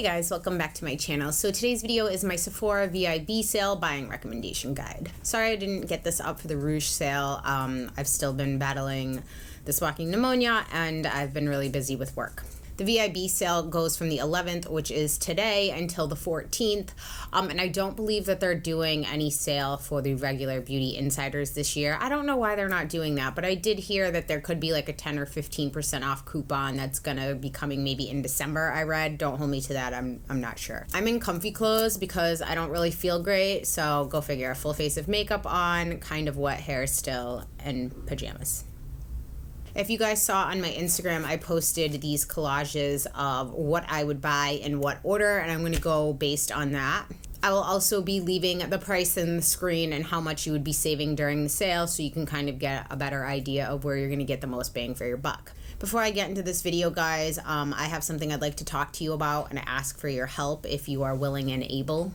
Hey guys, welcome back to my channel. So today's video is my Sephora VIB sale buying recommendation guide. Sorry I didn't get this up for the Rouge sale. I've still been battling this walking pneumonia and I've been really busy with work. The VIB sale goes from the 11th, which is today, until the 14th. And I don't believe that they're doing any sale for the regular Beauty Insiders this year. I don't know why they're not doing that, but I did hear that there could be like a 10 or 15% off coupon that's gonna be coming maybe in December, I read. Don't hold me to that, I'm not sure. I'm in comfy clothes because I don't really feel great, so go figure. A full face of makeup on, kind of wet hair still, and pajamas. If you guys saw on my Instagram, I posted these collages of what I would buy in what order, and I'm going to go based on that. I will also be leaving the price in the screen and how much you would be saving during the sale so you can kind of get a better idea of where you're going to get the most bang for your buck. Before I get into this video, guys, I have something I'd like to talk to you about and ask for your help if you are willing and able.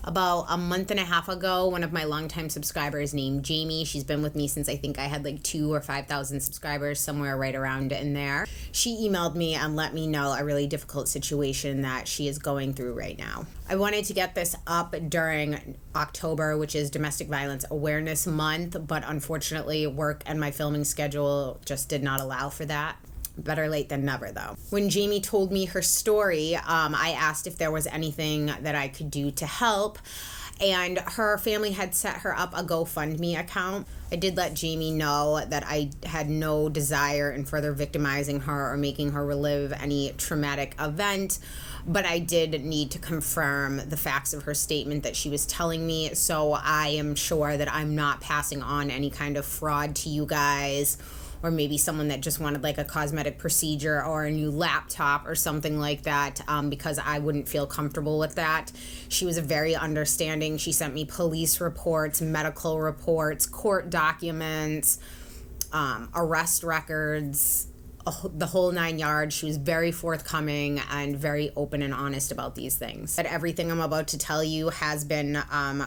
About a month and a half ago, one of my longtime subscribers named Jamie, she's been with me since I think I had like 2,000 or 5,000 subscribers, somewhere right around in there. She emailed me and let me know a really difficult situation that she is going through right now. I wanted to get this up during October, which is Domestic Violence Awareness Month, but unfortunately work and my filming schedule just did not allow for that. Better late than never, though. When Jamie told me her story, I asked if there was anything that I could do to help, and her family had set her up a GoFundMe account. I did let Jamie know that I had no desire in further victimizing her or making her relive any traumatic event, but I did need to confirm the facts of her statement that she was telling me, so I am sure that I'm not passing on any kind of fraud to you guys, or maybe someone that just wanted like a cosmetic procedure or a new laptop or something like that, because I wouldn't feel comfortable with that. She was very understanding. She sent me police reports, medical reports, court documents, arrest records, the whole 9 yards. She was very forthcoming and very open and honest about these things. But everything I'm about to tell you has been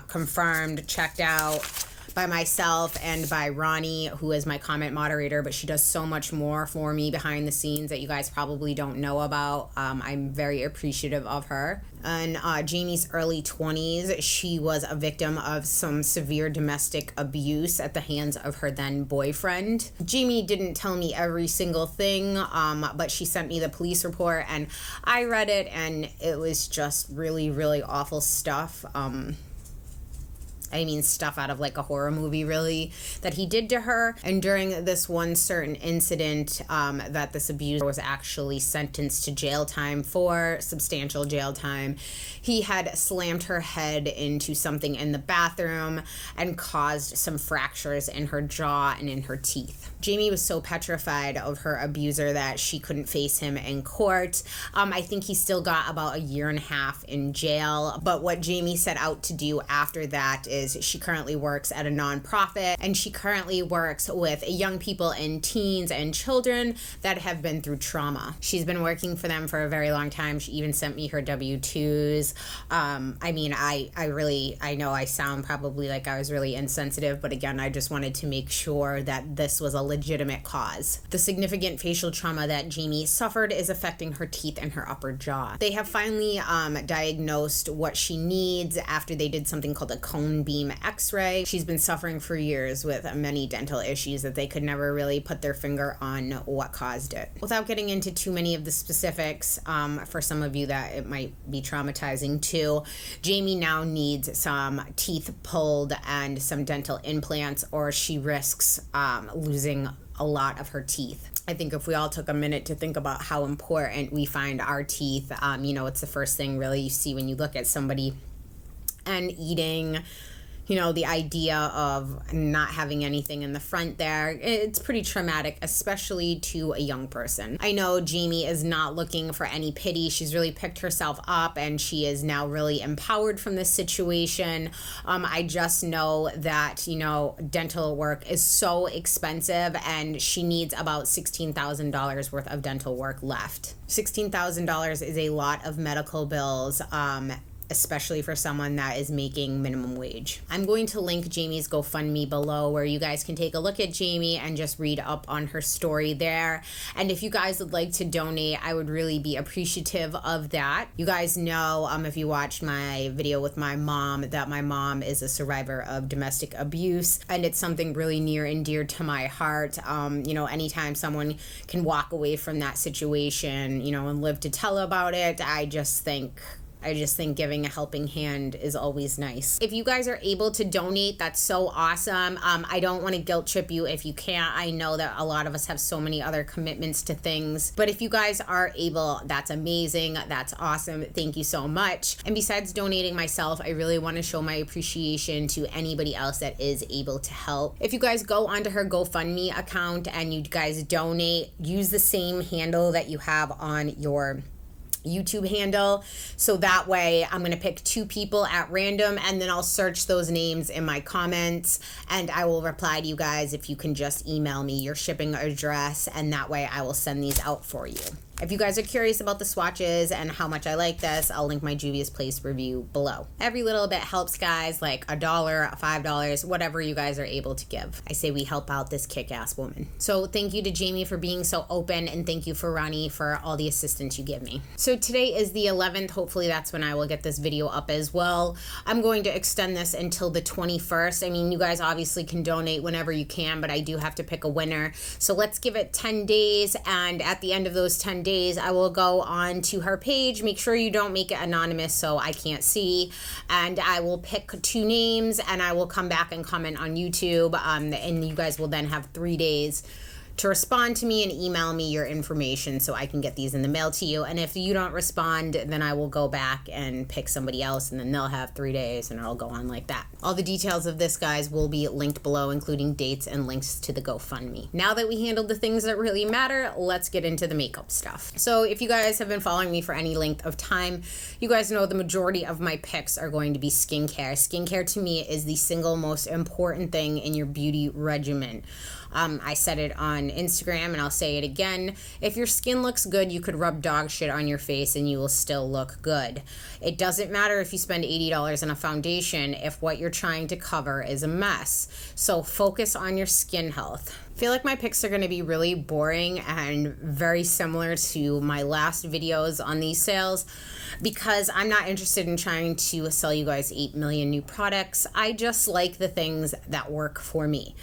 confirmed, checked out by myself and by Ronnie, who is my comment moderator, but she does so much more for me behind the scenes that you guys probably don't know about. I'm very appreciative of her. In Jamie's early 20s, she was a victim of some severe domestic abuse at the hands of her then boyfriend. Jamie didn't tell me every single thing, but she sent me the police report and I read it, and it was just really, really awful stuff. I mean, stuff out of like a horror movie, really, that he did to her. And during this one certain incident that this abuser was actually sentenced to jail time for, substantial jail time, he had slammed her head into something in the bathroom and caused some fractures in her jaw and in her teeth. Jamie was so petrified of her abuser that she couldn't face him in court. I think he still got about 1.5 years in jail. But what Jamie set out to do after that is she currently works at a nonprofit, and she currently works with young people and teens and children that have been through trauma. She's been working for them for a very long time. She even sent me her W-2s. I mean, I know I sound probably like I was really insensitive, but again, I just wanted to make sure that this was a legitimate cause. The significant facial trauma that Jamie suffered is affecting her teeth and her upper jaw. They have finally diagnosed what she needs after they did something called a cone beam x-ray. She's been suffering for years with many dental issues that they could never really put their finger on what caused it. Without getting into too many of the specifics, for some of you that it might be traumatizing too, Jamie now needs some teeth pulled and some dental implants, or she risks losing a lot of her teeth. I think if we all took a minute to think about how important we find our teeth, you know, it's the first thing really you see when you look at somebody and eating. You know, the idea of not having anything in the front there, it's pretty traumatic, especially to a young person. I know Jamie is not looking for any pity. She's really picked herself up and she is now really empowered from this situation. I just know that, you know, dental work is so expensive and she needs about $16,000 worth of dental work left. $16,000 is a lot of medical bills. especially for someone that is making minimum wage. I'm going to link Jamie's GoFundMe below where you guys can take a look at Jamie and just read up on her story there. And if you guys would like to donate, I would really be appreciative of that. You guys know, if you watched my video with my mom, that my mom is a survivor of domestic abuse, and it's something really near and dear to my heart. Anytime someone can walk away from that situation, and live to tell about it, I just think giving a helping hand is always nice. If you guys are able to donate, that's so awesome. I don't want to guilt trip you if you can't. I know that a lot of us have so many other commitments to things, but if you guys are able, that's amazing. That's awesome. Thank you so much. And besides donating myself, I really want to show my appreciation to anybody else that is able to help. If you guys go onto her GoFundMe account and you guys donate, use the same handle that you have on your YouTube handle, so that way I'm going to pick 2 people at random, and then I'll search those names in my comments, and I will reply to you guys if you can just email me your shipping address, and that way I will send these out for you. If you guys are curious about the swatches and how much I like this, I'll link my Juvia's Place review below. Every little bit helps, guys, like $1, $5, whatever you guys are able to give. I say we help out this kick-ass woman. So thank you to Jamie for being so open, and thank you for Ronnie for all the assistance you give me. So today is the 11th. Hopefully that's when I will get this video up as well. I'm going to extend this until the 21st. I mean, you guys obviously can donate whenever you can, but I do have to pick a winner. So let's give it 10 days, and at the end of those 10 days, I will go on to her page. Make sure you don't make it anonymous so I can't see, and I will pick 2 names, and I will come back and comment on YouTube, and you guys will then have 3 days to respond to me and email me your information so I can get these in the mail to you. And if you don't respond, then I will go back and pick somebody else, and then they'll have 3 days, and it'll go on like that. All the details of this, guys, will be linked below, including dates and links to the GoFundMe. Now that we handled the things that really matter, let's get into the makeup stuff. So if you guys have been following me for any length of time, you guys know the majority of my picks are going to be skincare. Skincare to me is the single most important thing in your beauty regimen. I said it on Instagram, and I'll say it again. If your skin looks good, you could rub dog shit on your face and you will still look good. It doesn't matter if you spend $80 on a foundation if what you're trying to cover is a mess. So focus on your skin health. I feel like my picks are going to be really boring and very similar to my last videos on these sales, because I'm not interested in trying to sell you guys 8 million new products. I just like the things that work for me.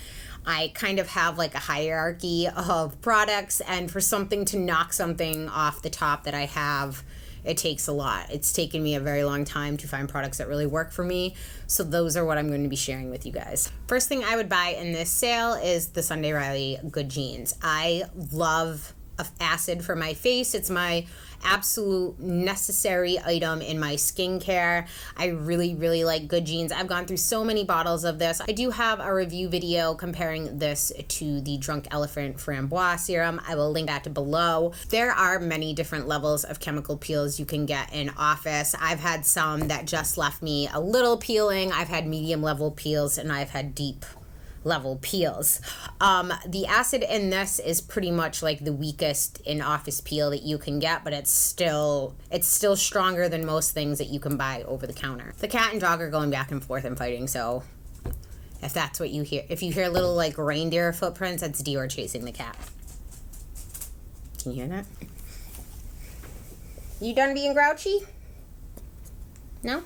I kind of have like a hierarchy of products, and for something to knock something off the top that I have, it takes a lot. It's taken me a very long time to find products that really work for me, so those are what I'm going to be sharing with you guys. First thing I would buy in this sale is the Sunday Riley Good Genes. I love acid for my face. It's my absolute necessary item in my skincare. I really, really like Good Genes. I've gone through so many bottles of this. I do have a review video comparing this to the Drunk Elephant Framboise Serum. I will link that below. There are many different levels of chemical peels you can get in office. I've had some that just left me a little peeling. I've had medium level peels, and I've had deep level peels. The acid in this is pretty much like the weakest in-office peel that you can get, but it's still stronger than most things that you can buy over the counter. The cat and dog are going back and forth and fighting, so if that's what you hear, if you hear little like reindeer footprints, that's Dior chasing the cat. Can you hear that? You done being grouchy? No?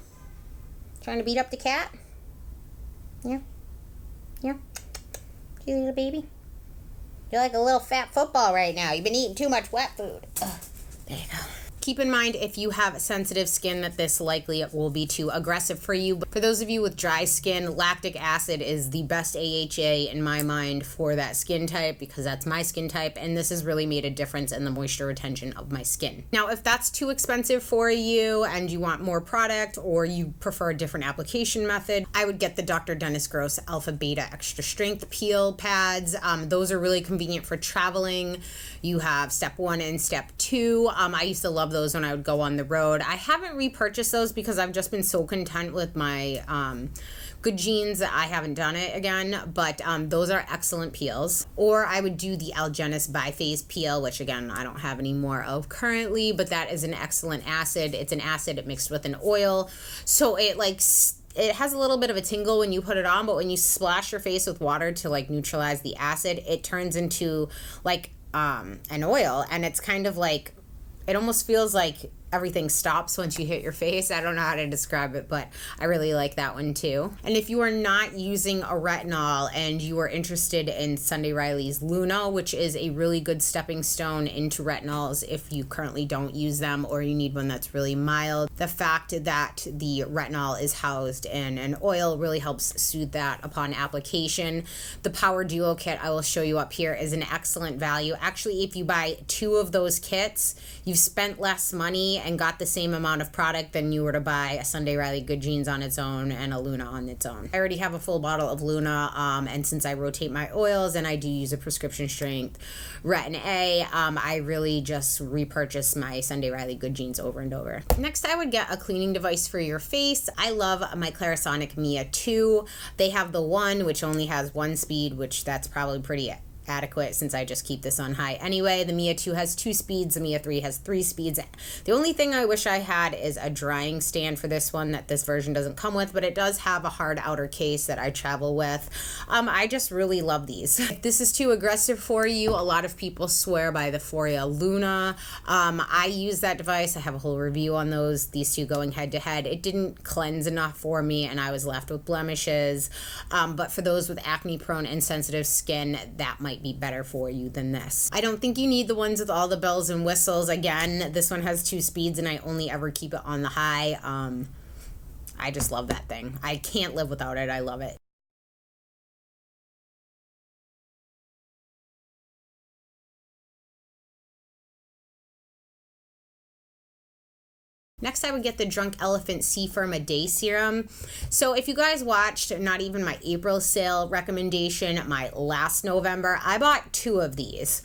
Trying to beat up the cat? Yeah. Yeah. You little baby. You're like a little fat football right now. You've been eating too much wet food. Ugh. There you go. Keep in mind, if you have sensitive skin, that this likely will be too aggressive for you. But for those of you with dry skin, lactic acid is the best AHA in my mind for that skin type, because that's my skin type, and this has really made a difference in the moisture retention of my skin. Now, if that's too expensive for you and you want more product, or you prefer a different application method, I would get the Dr. Dennis Gross Alpha Beta Extra Strength Peel Pads. Those are really convenient for traveling. You have step 1 and step 2. I used to love those those when I would go on the road. I haven't repurchased those because I've just been so content with my Good Genes that I haven't done it again, but those are excellent peels. Or I would do the Algenist Biphase peel, which again, I don't have any more of currently, but that is an excellent acid. It's an acid mixed with an oil. So it has a little bit of a tingle when you put it on, but when you splash your face with water to like neutralize the acid, it turns into like an oil, and it's kind of like, it almost feels like everything stops once you hit your face. I don't know how to describe it, but I really like that one too. And if you are not using a retinol and you are interested in Sunday Riley's Luna, which is a really good stepping stone into retinols if you currently don't use them or you need one that's really mild, the fact that the retinol is housed in an oil really helps soothe that upon application. The Power Duo kit I will show you up here is an excellent value. Actually, if you buy 2 of those kits, you've spent less money and got the same amount of product than you were to buy a Sunday Riley Good Genes on its own and a Luna on its own. I already have a full bottle of Luna, and since I rotate my oils and I do use a prescription strength Retin A, I really just repurchase my Sunday Riley Good Genes over and over. Next, I would get a cleaning device for your face. I love my Clarisonic Mia 2. They have the 1, which only has 1 speed, which that's probably pretty adequate since I just keep this on high anyway. The Mia 2 has 2 speeds, the Mia 3 has 3 speeds. The only thing I wish I had is a drying stand for this one that this version doesn't come with, but it does have a hard outer case that I travel with. I just really love these. If this is too aggressive for you, a lot of people swear by the Foria Luna. I use that device. I have a whole review on these two going head to head. It didn't cleanse enough for me and I was left with blemishes. But for those with acne prone and sensitive skin, that might be better for you than this. I don't think you need the ones with all the bells and whistles. Again, this one has 2 speeds and I only ever keep it on the high. I just love that thing. I can't live without it. I love it. Next, I would get the Drunk Elephant C-Firma Day Serum. So if you guys watched not even my April sale recommendation, my last November, I bought 2 of these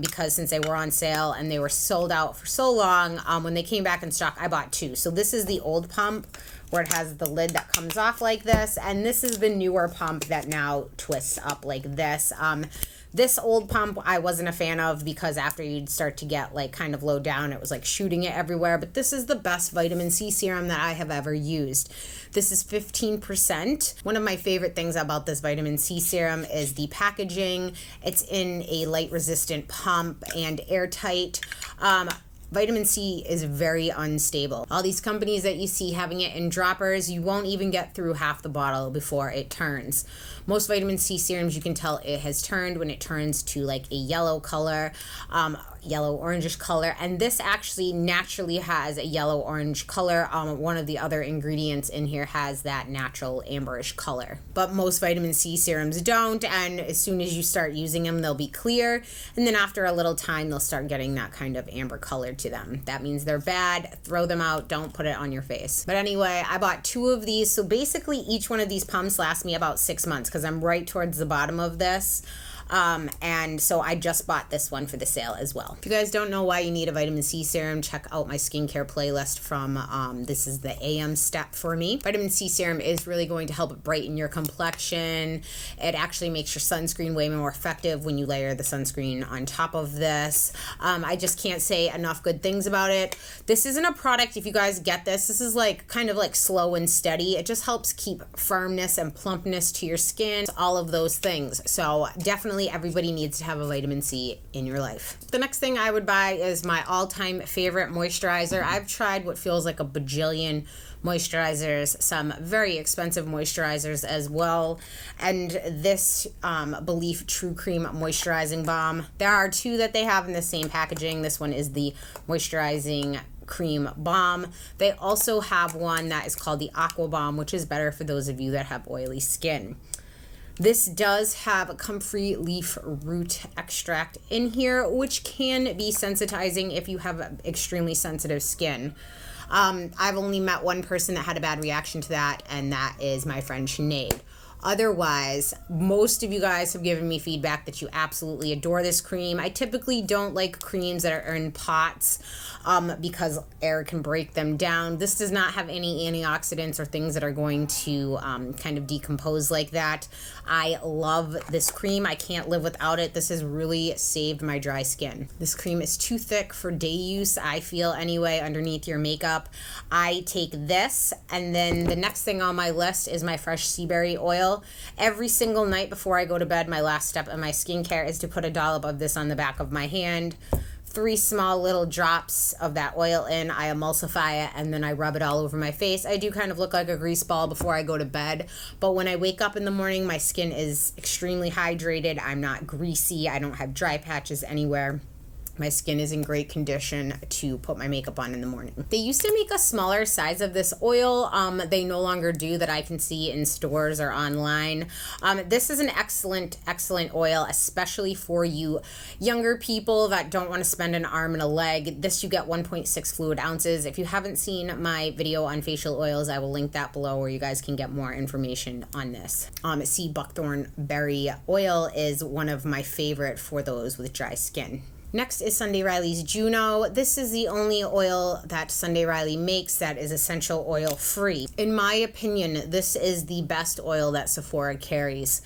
because since they were on sale and they were sold out for so long, when they came back in stock, I bought 2. So this is the old pump where it has the lid that comes off like this, and this is the newer pump that now twists up like this. This old pump I wasn't a fan of because after you'd start to get like kind of low down, it was like shooting it everywhere. But this is the best vitamin C serum that I have ever used. This is 15%. One of my favorite things about this vitamin C serum is the packaging. It's in a light resistant pump and airtight. Vitamin C is very unstable. All these companies that you see having it in droppers, you won't even get through half the bottle before it turns. Most vitamin C serums, you can tell it has turned when it turns to like a yellow color, yellow orangish color, and this actually naturally has a yellow orange color. One of the other ingredients in here has that natural amberish color, but most vitamin C serums don't, and as soon as you start using them, they'll be clear, and then after a little time, they'll start getting that kind of amber color to them. That means they're bad. Throw them out. Don't put it on your face. But anyway, I bought 2 of these, so basically each one of these pumps lasts me about 6 months because I'm right towards the bottom of this. And so I just bought this one for the sale as well. If you guys don't know why you need a vitamin C serum, check out my skincare playlist from, this is the AM step for me. Vitamin C serum is really going to help brighten your complexion. It actually makes your sunscreen way more effective when you layer the sunscreen on top of this. I just can't say enough good things about it. This isn't a product, if you guys get this is like kind of like slow and steady. It just helps keep firmness and plumpness to your skin, all of those things. So definitely everybody needs to have a vitamin C in your life. The next thing I would buy is my all-time favorite moisturizer. I've tried what feels like a bajillion moisturizers, some very expensive moisturizers as well, and this Belif True Cream Moisturizing Balm. There are 2 that they have in the same packaging. This one is the Moisturizing Cream Balm. They also have one that is called the Aqua Balm, which is better for those of you that have oily skin. This does have a comfrey leaf root extract in here, which can be sensitizing if you have extremely sensitive skin. I've only met one person that had a bad reaction to that, and that is my friend Sinead. Otherwise, most of you guys have given me feedback that you absolutely adore this cream. I typically don't like creams that are in pots because air can break them down. This does not have any antioxidants or things that are going to kind of decompose like that. I love this cream. I can't live without it. This has really saved my dry skin. This cream is too thick for day use, I feel anyway, underneath your makeup. I take this, and then the next thing on my list is my fresh sea berry oil. Every single night before I go to bed, my last step in my skincare is to put a dollop of this on the back of my hand. 3 small little drops of that oil in, I emulsify it, and then I rub it all over my face. I do kind of look like a grease ball before I go to bed, but when I wake up in the morning, my skin is extremely hydrated. I'm not greasy. I don't have dry patches anywhere. My skin is in great condition to put my makeup on in the morning. They used to make a smaller size of this oil. They no longer do, that I can see in stores or online. This is an excellent oil, especially for you younger people that don't want to spend an arm and a leg. This you get 1.6 fluid ounces. If you haven't seen my video on facial oils, I will link that below where you guys can get more information on this. Sea buckthorn berry oil is one of my favorite for those with dry skin. Next is Sunday Riley's Juno. This is the only oil that Sunday Riley makes that is essential oil free. In my opinion, this is the best oil that Sephora carries.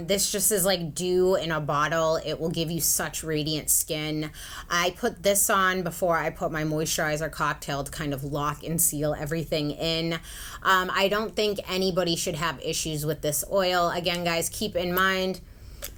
This just is like dew in a bottle. It will give you such radiant skin. I put this on before I put my moisturizer cocktail to kind of lock and seal everything in. I don't think anybody should have issues with this oil. Again, guys, keep in mind,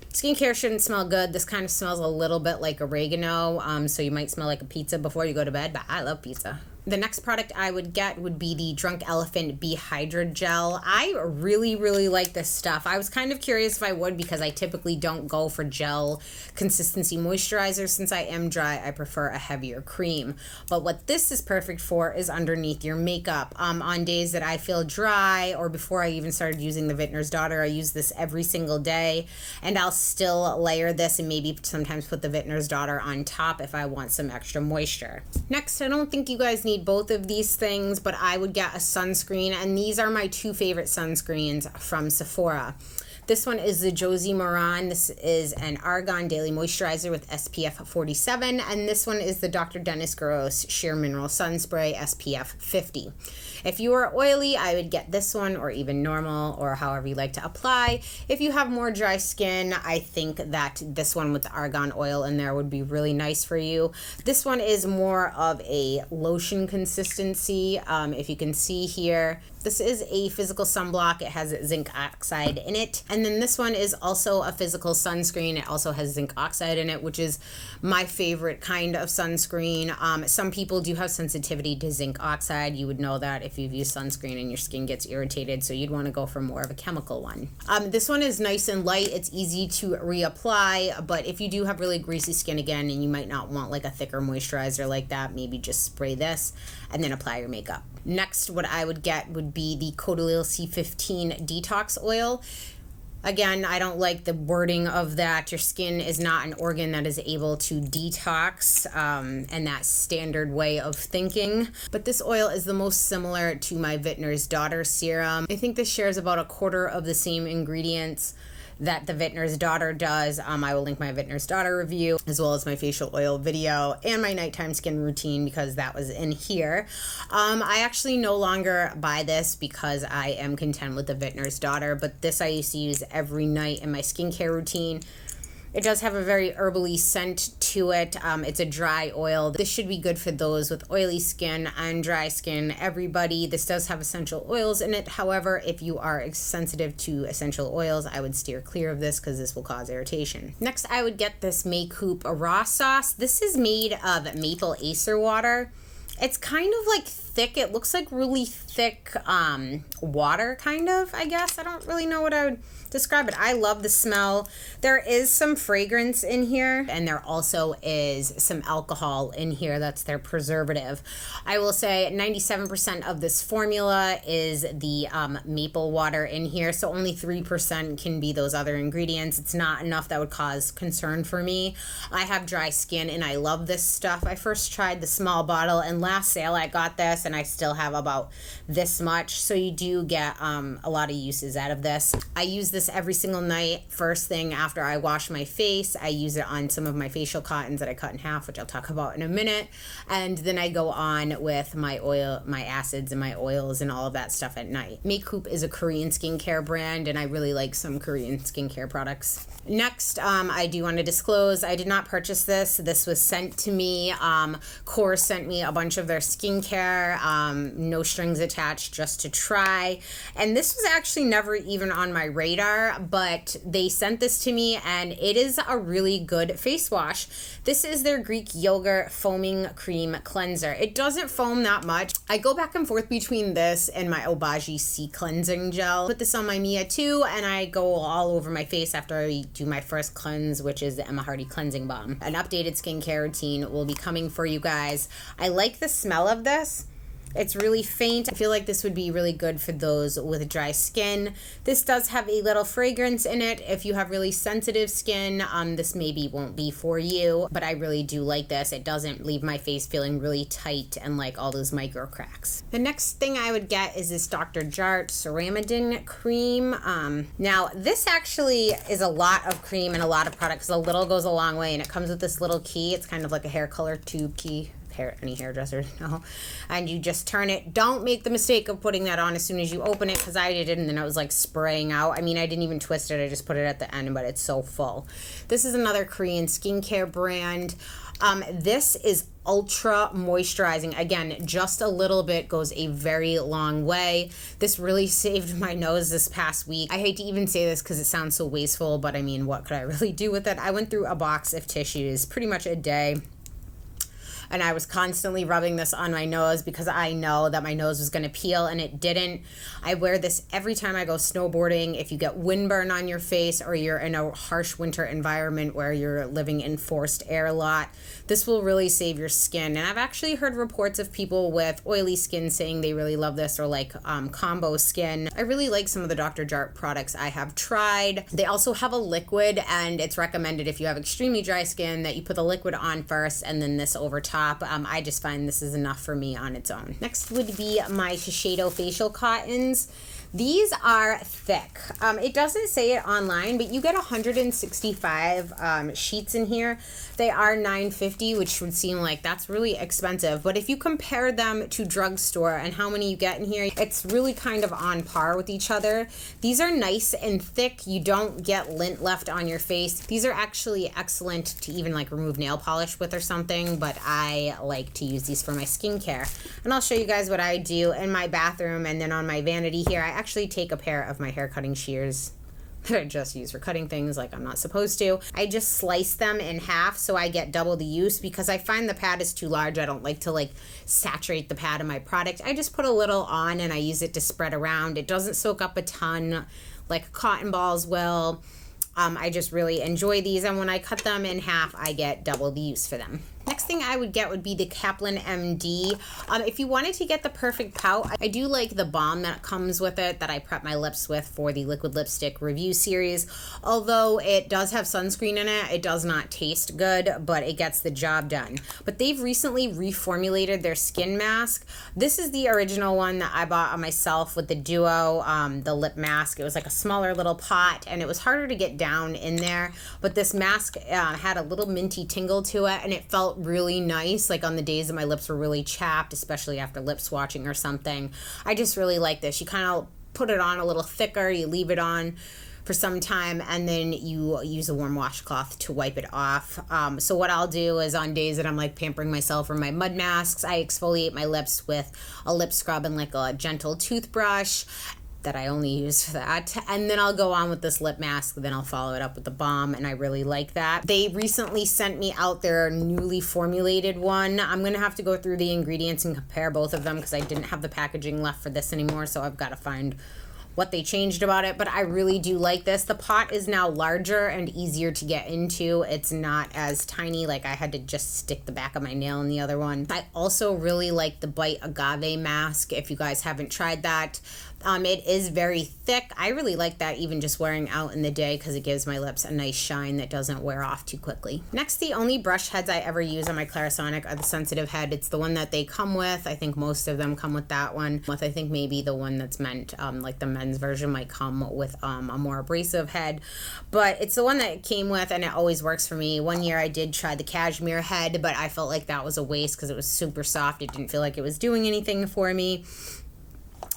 skincare shouldn't smell good. This kind of smells a little bit like oregano, so you might smell like a pizza before you go to bed, but I love pizza. The next product I would get would be the Drunk Elephant Bee Hydra Gel. I really like this stuff. I was kind of curious if I would, because I typically don't go for gel consistency moisturizers. Since I am dry, I prefer a heavier cream. But what this is perfect for is underneath your makeup. On days that I feel dry, or before I even started using the Vintner's Daughter, I use this every single day, and I'll still layer this and maybe sometimes put the Vintner's Daughter on top if I want some extra moisture. Next, I don't think you guys need both of these things, but I would get a sunscreen, and these are my 2 favorite sunscreens from Sephora. This one is the Josie Moran. This is an Argan Daily Moisturizer with SPF 47, and this one is the Dr. Dennis Gross Sheer Mineral Sun Spray SPF 50. If you are oily, I would get this one, or even normal, or however you like to apply. If you have more dry skin, I think that this one with the argan oil in there would be really nice for you. This one is more of a lotion consistency. If you can see here, this is a physical sunblock. It has zinc oxide in it. And then this one is also a physical sunscreen. It also has zinc oxide in it, which is my favorite kind of sunscreen. Some people do have sensitivity to zinc oxide. You would know that if you've used sunscreen and your skin gets irritated, so you'd want to go for more of a chemical one. This one is nice and light. It's easy to reapply, but if you do have really greasy skin again, and you might not want like a thicker moisturizer like that, maybe just spray this and then apply your makeup. Next, what I would get would be the Codalil C15 Detox Oil. Again, I don't like the wording of that. Your skin is not an organ that is able to detox, and that standard way of thinking. But this oil is the most similar to my Vintner's Daughter serum. I think this shares about 1/4 of the same ingredients that the Vintner's Daughter does. I will link my Vintner's Daughter review, as well as my facial oil video and my nighttime skin routine, because that was in here. I actually no longer buy this because I am content with the Vintner's Daughter, but this I used to use every night in my skincare routine. It does have a very herbally scent to it. It's a dry oil. This should be good for those with oily skin and dry skin, everybody. This does have essential oils in it. However, if you are sensitive to essential oils, I would steer clear of this because this will cause irritation. Next, I would get this Makeup Raw Sauce. This is made of maple acer water. It's kind of like thick. It looks like really thick water, kind of, I guess. I don't really know what I would describe it. I love the smell. There is some fragrance in here, and there also is some alcohol in here. That's their preservative. I will say 97% of this formula is the maple water in here, so only 3% can be those other ingredients. It's not enough that would cause concern for me. I have dry skin, and I love this stuff. I first tried the small bottle, and last sale I got this, and I still have about this much. So you do get a lot of uses out of this. I use this every single night. First thing after I wash my face, I use it on some of my facial cottons that I cut in half, which I'll talk about in a minute. And then I go on with my oil, my acids and my oils and all of that stuff at night. Makeup is a Korean skincare brand, and I really like some Korean skincare products. Next, I do want to disclose, I did not purchase this. This was sent to me. Core sent me a bunch of their skincare, no strings attached, just to try. And this was actually never even on my radar, but they sent this to me, and it is a really good face wash. This is their Greek yogurt foaming cream cleanser. It doesn't foam that much. I go back and forth between this and my Obagi C cleansing gel. Put this on my Mia too, and I go all over my face after I do my first cleanse, which is the Emma Hardy cleansing balm. An updated skincare routine will be coming for you guys. I like the smell of this. It's really faint. I feel like this would be really good for those with dry skin. This does have a little fragrance in it. If you have really sensitive skin, this maybe won't be for you, but I really do like this. It doesn't leave my face feeling really tight and like all those micro cracks. The next thing I would get is this Dr. Jart Ceramidin cream. Now this actually is a lot of cream and a lot of product because a little goes a long way, and it comes with this little key. It's kind of like a hair color tube key. Any hairdresser, no. And you just turn it. Don't make the mistake of putting that on as soon as you open it, because I did it and then it was like spraying out. I mean, I didn't even twist it. I just put it at the end, but it's so full. This is another Korean skincare brand. This is ultra moisturizing. Again, just a little bit goes a very long way. This really saved my nose this past week. I hate to even say this because it sounds so wasteful, but I mean, what could I really do with it? I went through a box of tissues pretty much a day, and I was constantly rubbing this on my nose because I know that my nose was going to peel, and it didn't. I wear this every time I go snowboarding. If you get windburn on your face or you're in a harsh winter environment where you're living in forced air a lot, this will really save your skin. And I've actually heard reports of people with oily skin saying they really love this, or like combo skin. I really like some of the Dr. Jart products I have tried. They also have a liquid, and it's recommended if you have extremely dry skin that you put the liquid on first and then this over top. I just find this is enough for me on its own. Next would be my Shiseido facial cottons. These are thick. It doesn't say it online, but you get 165 sheets in here. They are $9.50, which would seem like that's really expensive. But if you compare them to drugstore and how many you get in here, it's really kind of on par with each other. These are nice and thick. You don't get lint left on your face. These are actually excellent to even like remove nail polish with or something, but I like to use these for my skincare. And I'll show you guys what I do in my bathroom, and then on my vanity here, I actually take a pair of my hair cutting shears that I just use for cutting things like I'm not supposed to. I just slice them in half so I get double the use, because I find the pad is too large. I don't like to like saturate the pad in my product. I just put a little on and I use it to spread around. It doesn't soak up a ton like cotton balls will. I just really enjoy these, and when I cut them in half, I get double the use for them. Next thing I would get would be the Kaplan MD. If you wanted to get the perfect pout, I do like the balm that comes with it that I prep my lips with for the liquid lipstick review series. Although it does have sunscreen in it, it does not taste good, but it gets the job done. But they've recently reformulated their skin mask. This is the original one that I bought on myself with the Duo, the lip mask. It was like a smaller little pot, and it was harder to get down in there. But this mask had a little minty tingle to it, and it felt really nice, like on the days that my lips were really chapped, especially after lip swatching or something. I just really like this. You kind of put it on a little thicker, you leave it on for some time, and then you use a warm washcloth to wipe it off. So what I'll do is on days that I'm like pampering myself for my mud masks, I exfoliate my lips with a lip scrub and like a gentle toothbrush that I only use for that, and then I'll go on with this lip mask, then I'll follow it up with the balm, and I really like that. They recently sent me out their newly formulated one. I'm gonna have to go through the ingredients and compare both of them because I didn't have the packaging left for this anymore, so I've got to find what they changed about it, but I really do like this. The pot is now larger and easier to get into. It's not as tiny, like I had to just stick the back of my nail in the other one. I also really like the Bite Agave mask. If you guys haven't tried that, It is very thick. I really like that even just wearing out in the day because it gives my lips a nice shine that doesn't wear off too quickly. Next, the only brush heads I ever use on my Clarisonic are the sensitive head. It's the one that they come with. I think most of them come with that one. I think maybe the one that's meant, like the men's version might come with a more abrasive head. But it's the one that it came with, and it always works for me. One year I did try the cashmere head, but I felt like that was a waste because it was super soft. It didn't feel like it was doing anything for me.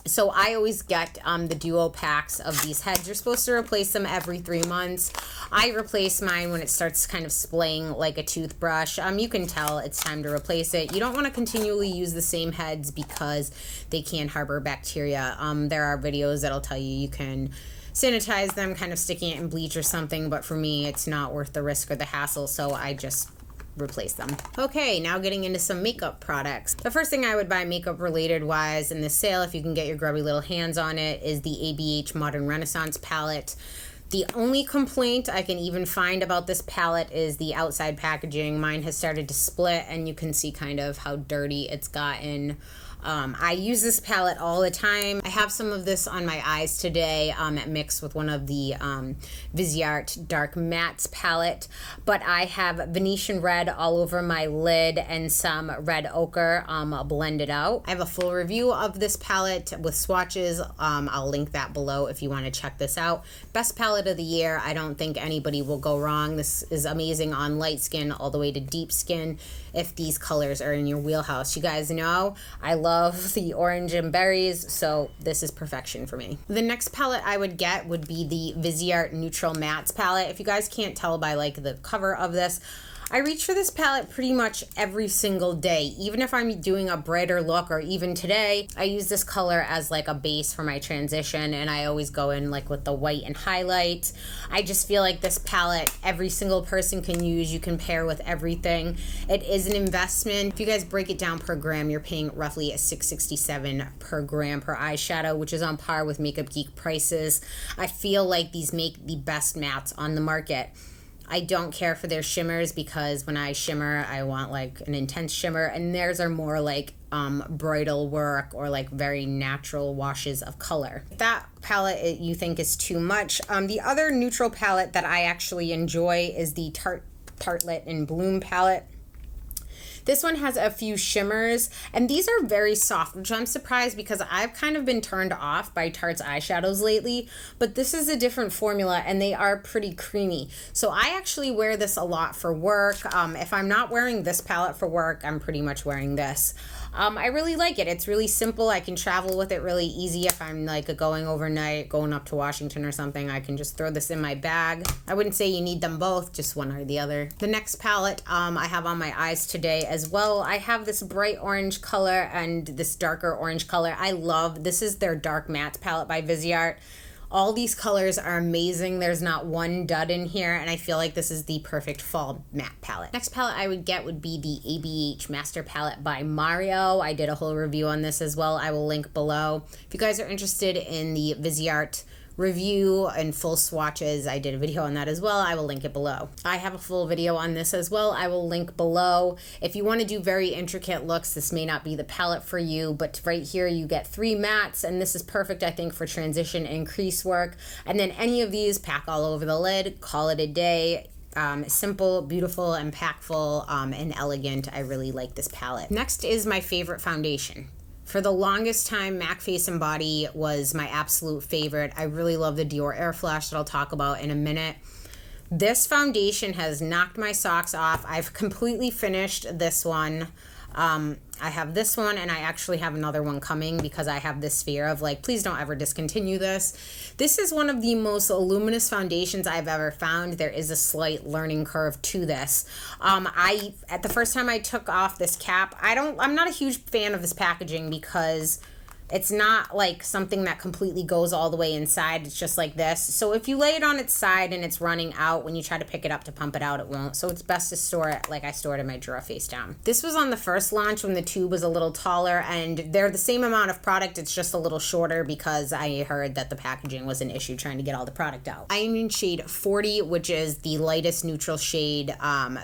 So I always get the duo packs of these heads. You're supposed to replace them every 3 months. I replace mine when it starts kind of splaying like a toothbrush. You can tell it's time to replace it. You don't want to continually use the same heads because they can harbor bacteria. There are videos that'll tell you can sanitize them, kind of sticking it in bleach or something, but for me it's not worth the risk or the hassle, so I just replace them. Okay, now getting into some makeup products. The first thing I would buy makeup related wise in the sale, if you can get your grubby little hands on it, is the ABH Modern Renaissance palette. The only complaint I can even find about this palette is the outside packaging. Mine has started to split and you can see kind of how dirty it's gotten. I use this palette all the time. I have some of this on my eyes today mixed with one of the Viseart Dark Mattes palette, but I have Venetian red all over my lid and some red ochre blended out. I have a full review of this palette with swatches. I'll link that below if you want to check this out. Best palette of the year. I don't think anybody will go wrong. This is amazing on light skin all the way to deep skin if these colors are in your wheelhouse. You guys know I love the orange and berries, so this is perfection for me. The next palette I would get would be the Viseart Neutral Mattes palette. If you guys can't tell by like the cover of this, I reach for this palette pretty much every single day. Even if I'm doing a brighter look, or even today, I use this color as like a base for my transition, and I always go in like with the white and highlight. I just feel like this palette every single person can use. You can pair with everything. It is an investment. If you guys break it down per gram, you're paying roughly $6.67 per gram per eyeshadow, which is on par with Makeup Geek prices. I feel like these make the best mattes on the market. I don't care for their shimmers because when I shimmer, I want like an intense shimmer, and theirs are more like bridal work or like very natural washes of color. If that palette you think is too much, the other neutral palette that I actually enjoy is the Tartelette in Bloom palette. This one has a few shimmers, and these are very soft, which I'm surprised because I've kind of been turned off by Tarte's eyeshadows lately, but this is a different formula and they are pretty creamy. So I actually wear this a lot for work. If I'm not wearing this palette for work, I'm pretty much wearing this. I really like it. It's really simple. I can travel with it really easy. If I'm like going overnight, going up to Washington or something, I can just throw this in my bag. I wouldn't say you need them both, just one or the other. The next palette I have on my eyes today as well. I have this bright orange color and this darker orange color. I love, this is their Dark Mattes palette by Viseart. All these colors are amazing. There's not one dud in here, and I feel like this is the perfect fall matte palette. Next palette I would get would be the ABH Master Palette by Mario. I did a whole review on this as well. I will link below. If you guys are interested in the Viseart review and full swatches, I did a video on that as well. I will link it below. I have a full video on this as well. I will link below. If you want to do very intricate looks, this may not be the palette for you, but right here you get 3 mattes, and this is perfect, I think, for transition and crease work. And then any of these, pack all over the lid, call it a day. Simple, beautiful, impactful, and elegant. I really like this palette. Next is my favorite foundation. For the longest time, MAC Face and Body was my absolute favorite. I really love the Dior Air Flash that I'll talk about in a minute. This foundation has knocked my socks off. I've completely finished this one. I have this one, and I actually have another one coming because I have this fear of like, please don't ever discontinue this. This is one of the most luminous foundations I've ever found. There is a slight learning curve to this. At the first time I took off this cap, I'm not a huge fan of this packaging because it's not like something that completely goes all the way inside. It's just like this. So if you lay it on its side and it's running out, when you try to pick it up to pump it out, it won't. So it's best to store it like I store it in my drawer face down. This was on the first launch when the tube was a little taller, and they're the same amount of product. It's just a little shorter because I heard that the packaging was an issue trying to get all the product out. I am in shade 40, which is the lightest neutral shade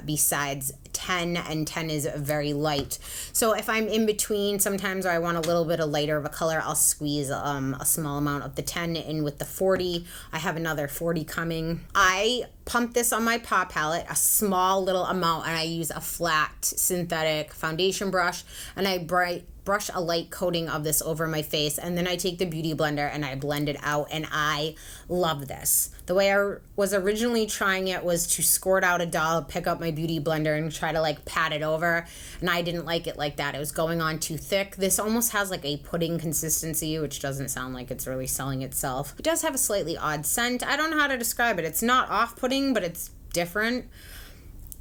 besides 10, and 10 is very light. So if I'm in between, sometimes I want a little bit of lighter of a color, I'll squeeze a small amount of the 10 in with the 40. I have another 40 coming. I pump this on my paw palette, a small little amount, and I use a flat synthetic foundation brush, and I brush a light coating of this over my face, and then I take the beauty blender and I blend it out, and I love this. The way I was originally trying it was to squirt out a doll, pick up my beauty blender and try to like pat it over, and I didn't like it like that. It was going on too thick. This almost has like a pudding consistency, which doesn't sound like it's really selling itself. It does have a slightly odd scent. I don't know how to describe it. It's not off-putting, but it's different.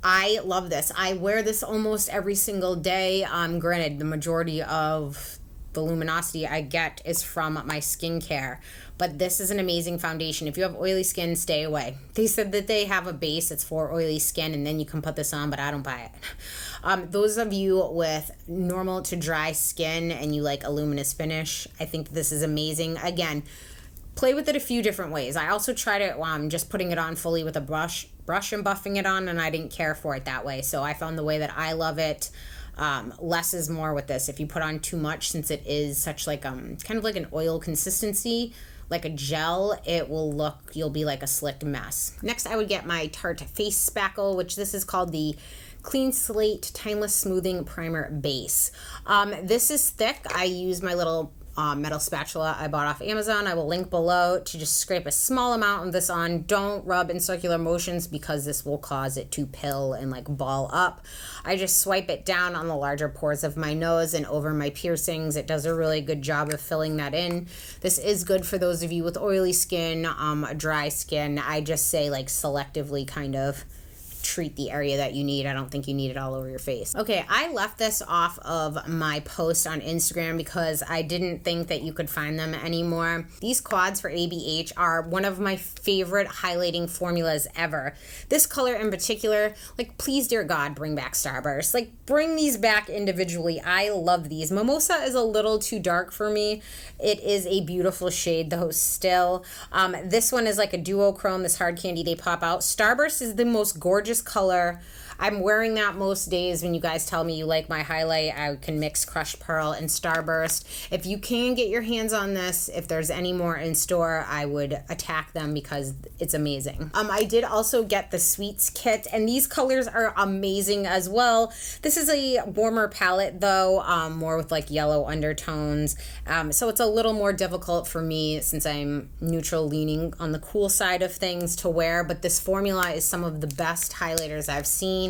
I love this. I wear this almost every single day. Granted, the majority of the luminosity I get is from my skincare, but this is an amazing foundation. If you have oily skin, stay away. They said that they have a base that's for oily skin, and then you can put this on, but I don't buy it. Those of you with normal to dry skin and you like a luminous finish, I think this is amazing. Again, play with it a few different ways. I also tried it just putting it on fully with a brush and buffing it on, and I didn't care for it that way. So I found the way that I love it. Less is more with this. If you put on too much, since it is such like kind of like an oil consistency, like a gel, you'll be like a slick mess. Next, I would get my Tarte Face Spackle, which this is called the Clean Slate Timeless Smoothing Primer Base. This is thick. I use my little metal spatula I bought off Amazon. I will link below to just scrape a small amount of this on. Don't rub in circular motions because this will cause it to pill and like ball up. I just swipe it down on the larger pores of my nose and over my piercings. It does a really good job of filling that in. This is good for those of you with oily skin, dry skin. I just say like selectively kind of treat the area that you need. I don't think you need it all over your face. Okay, I left this off of my post on Instagram because I didn't think that you could find them anymore. These quads for ABH are one of my favorite highlighting formulas ever. This color in particular, like please dear God, bring back Starburst. Like bring these back individually. I love these. Mimosa is a little too dark for me. It is a beautiful shade though still. This one is like a duochrome, this hard candy, they pop out. Starburst is the most gorgeous color. I'm wearing that most days. When you guys tell me you like my highlight, I can mix Crushed Pearl and Starburst. If you can get your hands on this, if there's any more in store, I would attack them because it's amazing. I did also get the Sweets kit, and these colors are amazing as well. This is a warmer palette though, more with like yellow undertones. So it's a little more difficult for me since I'm neutral leaning on the cool side of things to wear, but this formula is some of the best highlighters I've seen.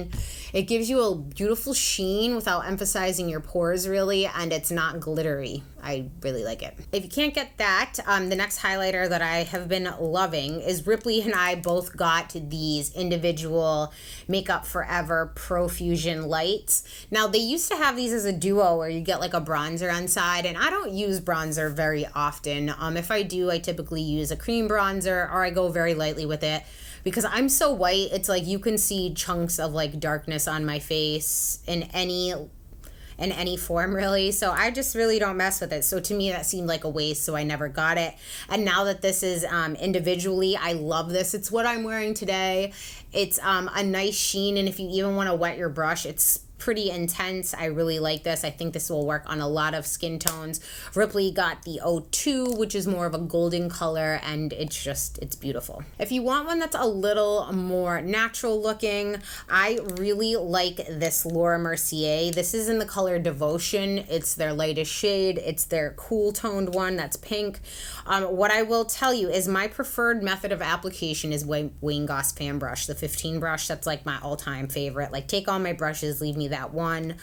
It gives you a beautiful sheen without emphasizing your pores really, and it's not glittery. I really like it. If you can't get that, the next highlighter that I have been loving is Ripley and I both got these individual Makeup Forever Profusion lights. Now they used to have these as a duo where you get like a bronzer on side, and I don't use bronzer very often. If I do, I typically use a cream bronzer or I go very lightly with it. Because I'm so white, it's like you can see chunks of like darkness on my face in any form really. So I just really don't mess with it. So to me that seemed like a waste, so I never got it. And now that this is individually, I love this. It's what I'm wearing today. It's a nice sheen, and if you even want to wet your brush, it's pretty intense. I really like this. I think this will work on a lot of skin tones. Ripley got the 02, which is more of a golden color, and it's beautiful. If you want one that's a little more natural looking, I really like this Laura Mercier. This is in the color Devotion. It's their lightest shade. It's their cool toned one that's pink. What I will tell you is my preferred method of application is Wayne Goss Fan Brush, the 15 brush. That's like my all-time favorite. Like take all my brushes, leave me that one.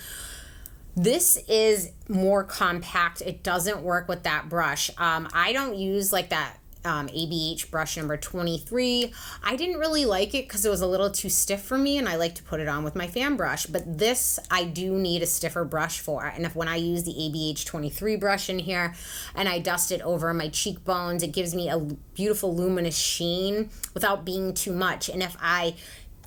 This is more compact. It doesn't work with that brush. I don't use like that ABH brush number 23. I didn't really like it because it was a little too stiff for me, and I like to put it on with my fan brush, but this I do need a stiffer brush for. And when I use the ABH 23 brush in here and I dust it over my cheekbones, it gives me a beautiful luminous sheen without being too much. And if I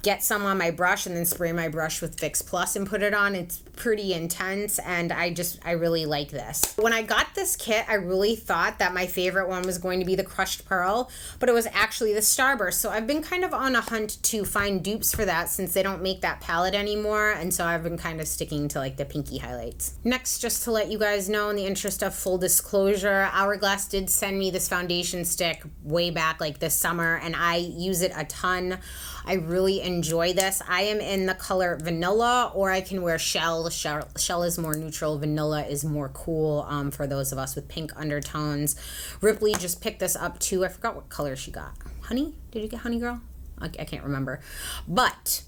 get some on my brush and then spray my brush with Fix Plus and put it on, it's pretty intense, and I really like this. When I got this kit, I really thought that my favorite one was going to be the Crushed Pearl, but it was actually the Starburst. So I've been kind of on a hunt to find dupes for that since they don't make that palette anymore, and so I've been kind of sticking to like the pinky highlights. Next, just to let you guys know, in the interest of full disclosure, Hourglass did send me this foundation stick way back like this summer, and I use it a ton. I really enjoy this. I am in the color Vanilla, or I can wear Shell. Shell is more neutral. Vanilla is more cool for those of us with pink undertones. Ripley just picked this up too. I forgot what color she got. Honey? Did you get Honey Girl? I can't remember. But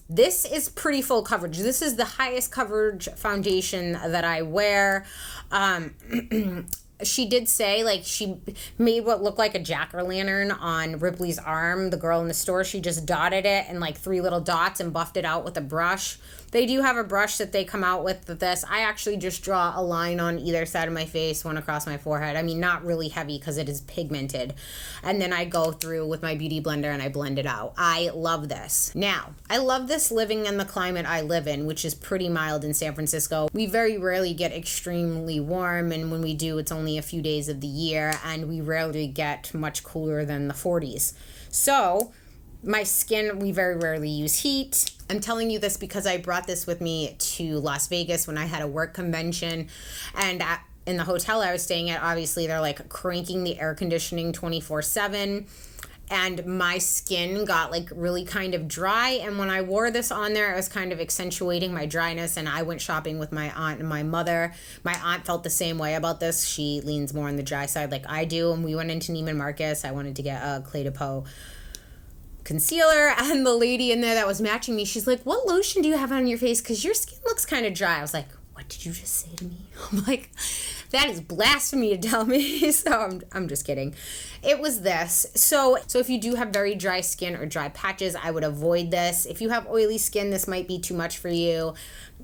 this is pretty full coverage. This is the highest coverage foundation that I wear. She did say, like, she made what looked like a jack-o'-lantern on Ripley's arm. The girl in the store, she just dotted it in like 3 little dots and buffed it out with a brush. They do have a brush that they come out with this. I actually just draw a line on either side of my face, one across my forehead. I mean, not really heavy because it is pigmented. And then I go through with my beauty blender and I blend it out. I love this. Now, I love this living in the climate I live in, which is pretty mild in San Francisco. We very rarely get extremely warm, and when we do, it's only a few days of the year, and we rarely get much cooler than the 40s. So, my skin, we very rarely use heat. I'm telling you this because I brought this with me to Las Vegas when I had a work convention, and in the hotel I was staying at, obviously they're like cranking the air conditioning 24/7, and my skin got like really kind of dry, and when I wore this on there, it was kind of accentuating my dryness. And I went shopping with my aunt and my mother. My aunt felt the same way about this. She leans more on the dry side like I do, and we went into Neiman Marcus. I wanted to get a Clé de Peau concealer, and the lady in there that was matching me, she's like, what lotion do you have on your face, because your skin looks kind of dry. I was like, what did you just say to me? I'm like, that is blasphemy to tell me. So I'm just kidding. It was this. So if you do have very dry skin or dry patches, I would avoid this. If you have oily skin, this might be too much for you.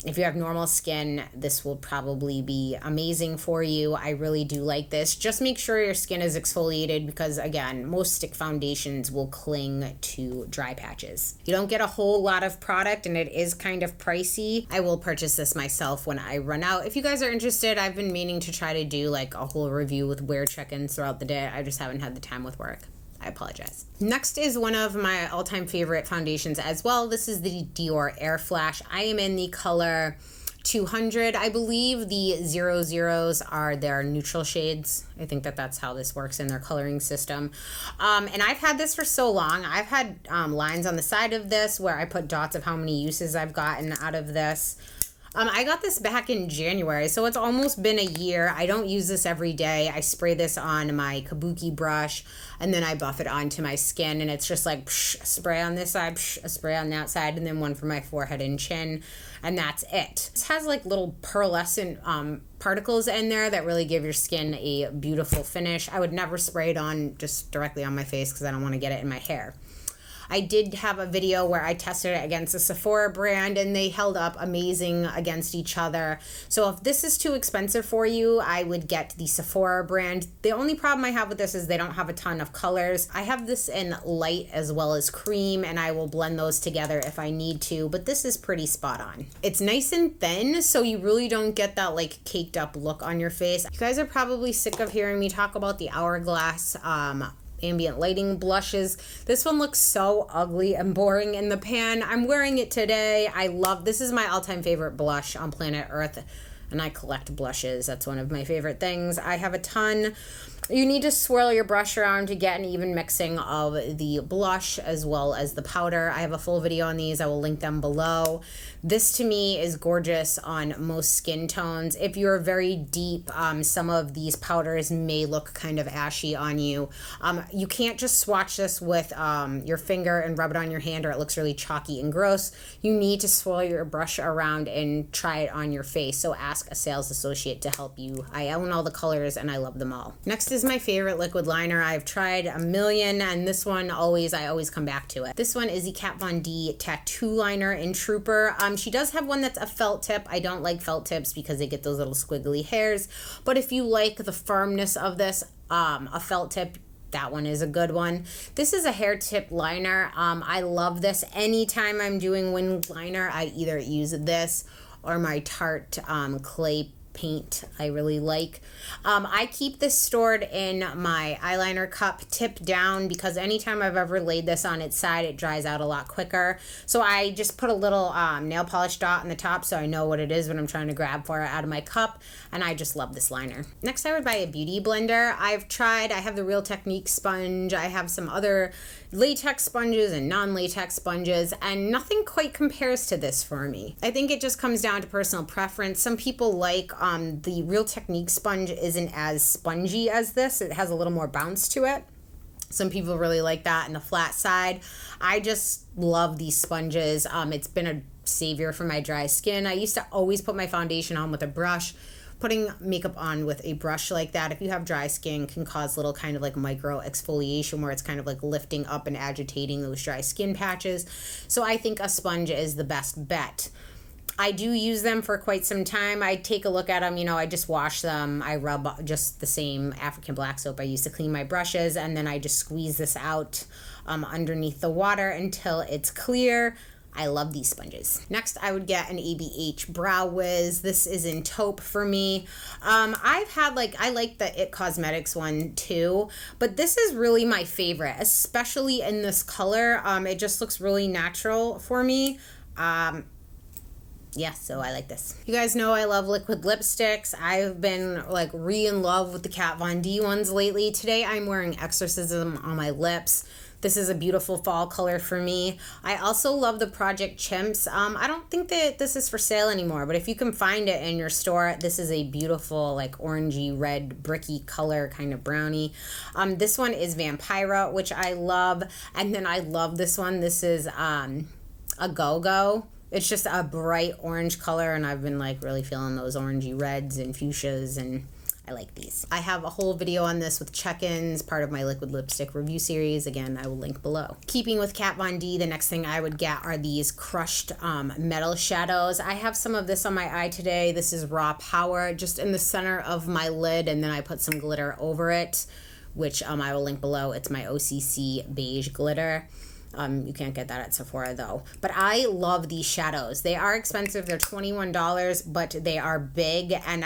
If you have normal skin, this will probably be amazing for you. I really do like this. Just make sure your skin is exfoliated because, again, most stick foundations will cling to dry patches. You don't get a whole lot of product, and it is kind of pricey. I will purchase this myself when I run out. If you guys are interested, I've been meaning to try to do like a whole review with wear check-ins throughout the day. I just haven't had the time with work. I apologize. Next is one of my all-time favorite foundations as well. This is the Dior Air Flash. I am in the color 200. I believe the 00s are their neutral shades. I think that's how this works in their coloring system. And I've had this for so long. I've had lines on the side of this where I put dots of how many uses I've gotten out of this. I got this back in January, so it's almost been a year. I don't use this every day. I spray this on my kabuki brush, and then I buff it onto my skin, and it's just like psh, a spray on this side, psh, a spray on that side, and then one for my forehead and chin, and that's it. This has like little pearlescent particles in there that really give your skin a beautiful finish. I would never spray it on just directly on my face because I don't want to get it in my hair. I did have a video where I tested it against the Sephora brand, and they held up amazing against each other. So if this is too expensive for you, I would get the Sephora brand. The only problem I have with this is they don't have a ton of colors. I have this in light as well as cream, and I will blend those together if I need to, but this is pretty spot on. It's nice and thin, so you really don't get that like caked up look on your face. You guys are probably sick of hearing me talk about the Hourglass ambient lighting blushes. This one looks so ugly and boring in the pan. I'm wearing it today. This is my all-time favorite blush on planet Earth, and I collect blushes. That's one of my favorite things. I have a ton. You need to swirl your brush around to get an even mixing of the blush as well as the powder. I have a full video on these. I will link them below. This to me is gorgeous on most skin tones. If you're very deep, some of these powders may look kind of ashy on you. You can't just swatch this with your finger and rub it on your hand, or it looks really chalky and gross. You need to swirl your brush around and try it on your face. So ask a sales associate to help you. I own all the colors and I love them all. Next is my favorite liquid liner. I've tried a million, and this one I always come back to it. This one is the Kat Von D Tattoo Liner in Trooper. She does have one that's a felt tip. I don't like felt tips because they get those little squiggly hairs, but if you like the firmness of this, a felt tip, that one is a good one. This is a hair tip liner. I love this. Anytime I'm doing winged liner, I either use this or my Tarte clay paint I really like. I keep this stored in my eyeliner cup tip down because anytime I've ever laid this on its side, it dries out a lot quicker. So I just put a little nail polish dot on the top so I know what it is when I'm trying to grab for it out of my cup, and I just love this liner. Next, I would buy a beauty blender. I have the Real Technique sponge. I have some other latex sponges and non-latex sponges, and nothing quite compares to this for me. I think it just comes down to personal preference. Some people like the Real Technique sponge isn't as spongy as this. It has a little more bounce to it. Some people really like that and the flat side. I just love these sponges. It's been a savior for my dry skin. I used to always put my foundation on with a brush. Putting makeup on with a brush like that, if you have dry skin, can cause little kind of like micro exfoliation where it's kind of like lifting up and agitating those dry skin patches. So I think a sponge is the best bet. I do use them for quite some time. I take a look at them, I just wash them. I rub just the same African black soap I use to clean my brushes, and then I just squeeze this out underneath the water until it's clear. I love these sponges. Next, I would get an ABH Brow Wiz. This is in taupe for me. I like the IT Cosmetics one too, but this is really my favorite, especially in this color. It just looks really natural for me. Yeah, so I like this. You guys know I love liquid lipsticks. I've been like in love with the Kat Von D ones lately. Today I'm wearing Exorcism on my lips. This is a beautiful fall color for me. I also love the Project Chimps. I don't think that this is for sale anymore, but if you can find it in your store, this is a beautiful like orangey red bricky color, kind of brownie. This one is Vampira, which I love. And then I love this one. This is a Go-Go. It's just a bright orange color, and I've been like really feeling those orangey reds and fuchsias, and I like these. I have a whole video on this with check-ins, part of my liquid lipstick review series. Again, I will link below. Keeping with Kat Von D, the next thing I would get are these crushed metal shadows. I have some of this on my eye today. This is Raw Power, just in the center of my lid, and then I put some glitter over it, which I will link below. It's my OCC beige glitter. You can't get that at Sephora though. But I love these shadows. They are expensive. They're $21, but they are big, and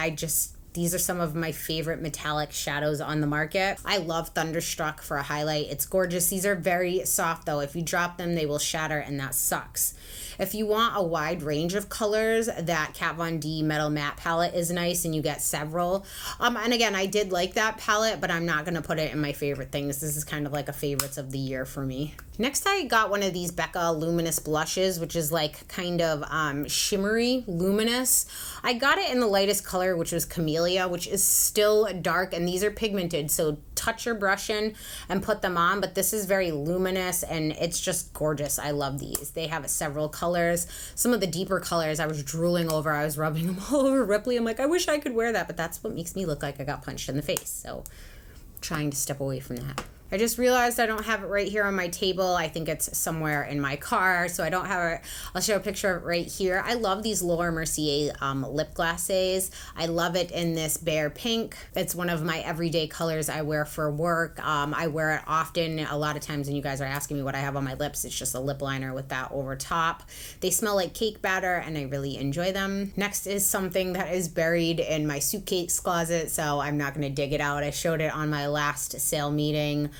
these are some of my favorite metallic shadows on the market. I love Thunderstruck for a highlight. It's gorgeous. These are very soft though. If you drop them, they will shatter, and that sucks. If you want a wide range of colors, that Kat Von D Metal Matte palette is nice, and you get several. And again, I did like that palette, but I'm not going to put it in my favorite things. This is kind of like a favorites of the year for me. Next, I got one of these Becca Luminous Blushes, which is like kind of shimmery, luminous. I got it in the lightest color, which was Camellia, which is still dark, and these are pigmented, so touch your brush in and put them on, but this is very luminous, and it's just gorgeous. I love these. They have several colors. Some of the deeper colors I was drooling over. I was rubbing them all over Ripley. I'm like, I wish I could wear that, but that's what makes me look like I got punched in the face, so I'm trying to step away from that. I just realized I don't have it right here on my table. I think it's somewhere in my car, so I don't have it. I'll show a picture of it right here. I love these Laura Mercier lip glosses. I love it in this Bare Pink. It's one of my everyday colors I wear for work. I wear it often. A lot of times when you guys are asking me what I have on my lips, it's just a lip liner with that over top. They smell like cake batter, and I really enjoy them. Next is something that is buried in my suitcase closet, so I'm not going to dig it out. I showed it on my last sale meeting.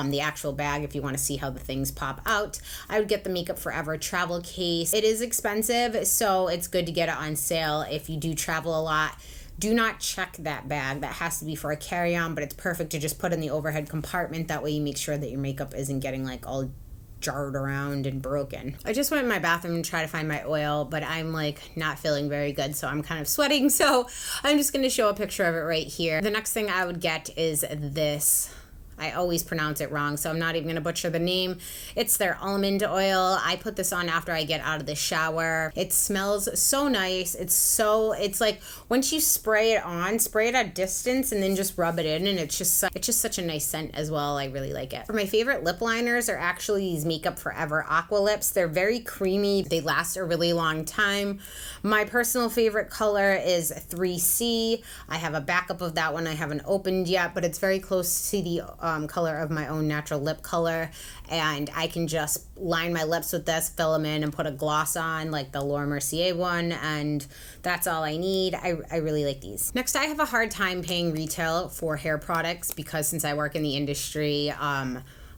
The actual bag, if you want to see how the things pop out. I would get the Makeup Forever travel case. It is expensive, so it's good to get it on sale if you do travel a lot. Do not check that bag. That has to be for a carry-on, but it's perfect to just put in the overhead compartment. That way you make sure that your makeup isn't getting like all jarred around and broken. I just went in my bathroom and tried to find my oil, but I'm like not feeling very good, so I'm kind of sweating, so I'm just going to show a picture of it right here. The next thing I would get is this. I always pronounce it wrong, so I'm not even going to butcher the name. It's their almond oil. I put this on after I get out of the shower. It smells so nice. It's like once you spray it on, spray it at distance and then just rub it in, and it's just such a nice scent as well. I really like it. For my favorite lip liners are actually these Makeup Forever Aqua Lips. They're very creamy. They last a really long time. My personal favorite color is 3C. I have a backup of that one I haven't opened yet, but it's very close to the color of my own natural lip color, and I can just line my lips with this, fill them in, and put a gloss on like the Laura Mercier one, and that's all I need. I really like these. Next, I have a hard time paying retail for hair products because since I work in the industry,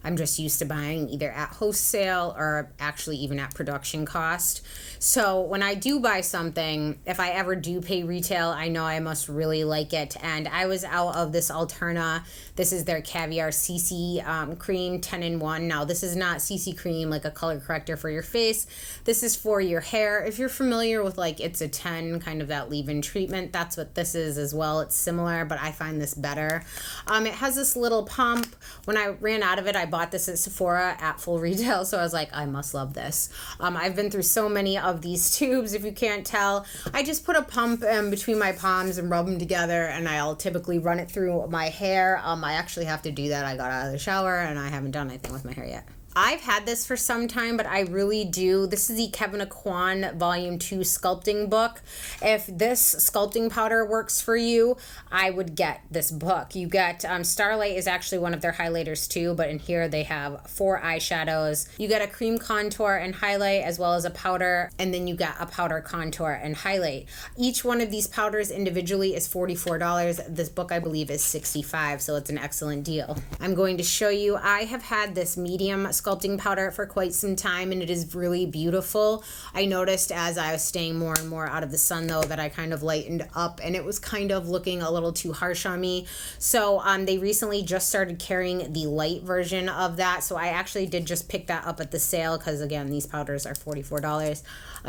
I'm just used to buying either at wholesale or actually even at production cost. So when I do buy something, if I ever do pay retail, I know I must really like it. And I was out of this Alterna. This is their Caviar CC cream 10-in-1. Now this is not CC cream like a color corrector for your face. This is for your hair. If you're familiar with like It's a 10, kind of that leave-in treatment, that's what this is as well. It's similar, but I find this better. It has this little pump. When I ran out of it, I bought this at Sephora at full retail, so I was like, I must love this. I've been through so many of these tubes, if you can't tell. I just put a pump between my palms and rub them together, and I'll typically run it through my hair. I actually have to do that. I got out of the shower, and I haven't done anything with my hair yet. I've had this for some time, but I really do. This is the Kevin Aquan Volume 2 sculpting book. If this sculpting powder works for you, I would get this book. You get, Starlight is actually one of their highlighters too, but in here they have 4 eyeshadows. You get a cream contour and highlight as well as a powder, and then you get a powder contour and highlight. Each one of these powders individually is $44. This book, I believe, is $65, so it's an excellent deal. I'm going to show you, I have had this medium sculpting powder for quite some time, and it is really beautiful. I noticed as I was staying more and more out of the sun though that I kind of lightened up, and it was kind of looking a little too harsh on me. So they recently just started carrying the light version of that, so I actually did just pick that up at the sale because again these powders are $44.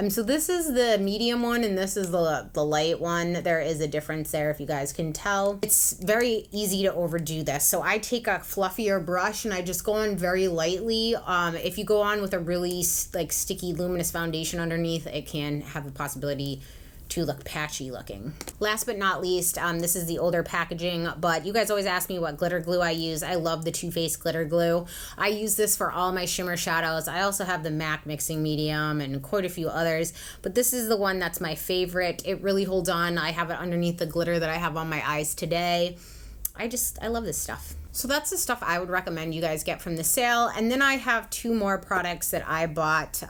So this is the medium one and this is the light one. There is a difference there if you guys can tell. It's very easy to overdo this, so I take a fluffier brush and I just go on very lightly. If you go on with a really like sticky luminous foundation underneath, it can have the possibility to look patchy looking. Last but not least, this is the older packaging, but you guys always ask me what glitter glue I use. I love the Too Faced glitter glue. I use this for all my shimmer shadows. I also have the MAC mixing medium and quite a few others, but this is the one that's my favorite. It really holds on. I have it underneath the glitter that I have on my eyes today. I love this stuff. So that's the stuff I would recommend you guys get from the sale. And then I have 2 more products that I bought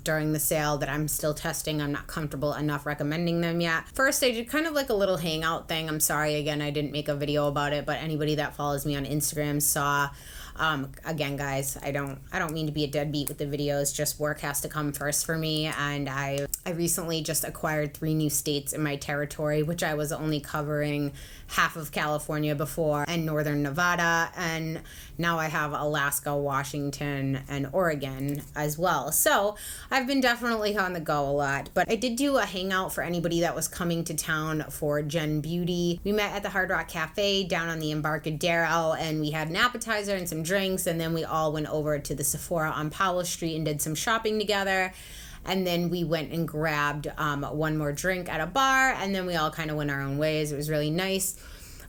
during the sale that I'm still testing. I'm not comfortable enough recommending them yet. First, I did kind of like a little hangout thing. I'm sorry, again, I didn't make a video about it, but anybody that follows me on Instagram saw. Again, guys, I don't mean to be a deadbeat with the videos, just work has to come first for me, and I recently just acquired 3 new states in my territory, which I was only covering half of California before, and northern Nevada, and now I have Alaska, Washington, and Oregon as well. So I've been definitely on the go a lot, but I did do a hangout for anybody that was coming to town for Gen Beauty. We met at the Hard Rock Cafe down on the Embarcadero, and we had an appetizer and some drinks, and then we all went over to the Sephora on Powell Street and did some shopping together. And then we went and grabbed one more drink at a bar, and then we all kind of went our own ways. It was really nice.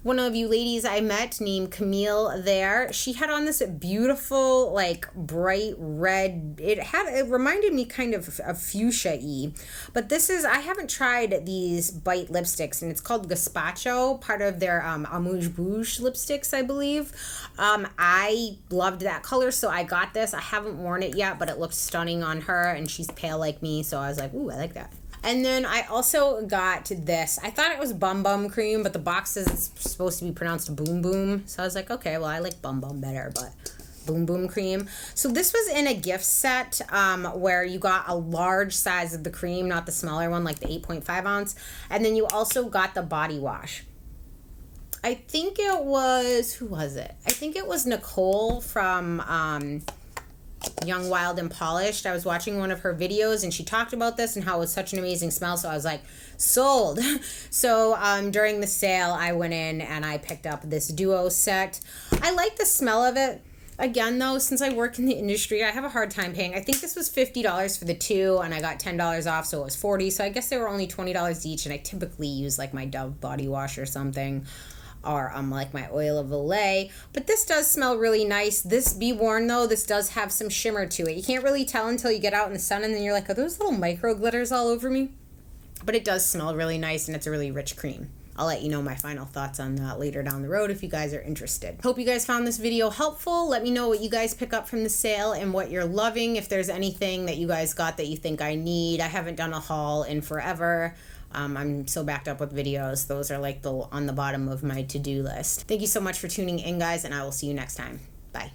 One of you ladies I met named Camille there, she had on this beautiful, like, bright red, it reminded me kind of fuchsia-y. But this is, I haven't tried these Bite lipsticks, and it's called Gazpacho, part of their Amuse Bouche lipsticks, I believe. I loved that color, so I got this. I haven't worn it yet, but it looks stunning on her, and she's pale like me, so I was like, ooh, I like that. And then I also got this. I thought it was Bum Bum cream, but the box says it's supposed to be pronounced Boom Boom. So I was like, okay, well, I like Bum Bum better, but Boom Boom cream. So this was in a gift set where you got a large size of the cream, not the smaller one, like the 8.5 ounce. And then you also got the body wash. I think it was, who was it? I think it was Nicole from Young, Wild, and Polished. I was watching one of her videos and she talked about this and how it was such an amazing smell, so I was like, sold. So during the sale I went in and I picked up this duo set. I like the smell of it. Again though, since I work in the industry, I have a hard time paying. I think this was $50 for the 2 and I got $10 off, so it was $40. So I guess they were only $20 each, and I typically use like my Dove body wash or something, or like my oil of Olay. But this does smell really nice. This, be warned though, this does have some shimmer to it. You can't really tell until you get out in the sun, and then you're like, are those little micro glitters all over me? But it does smell really nice, and it's a really rich cream. I'll let you know my final thoughts on that later down the road if you guys are interested. Hope you guys found this video helpful. Let me know what you guys pick up from the sale and what you're loving. If there's anything that you guys got that you think I need. I haven't done a haul in forever. I'm so backed up with videos. Those are like on the bottom of my to-do list. Thank you so much for tuning in, guys, and I will see you next time. Bye.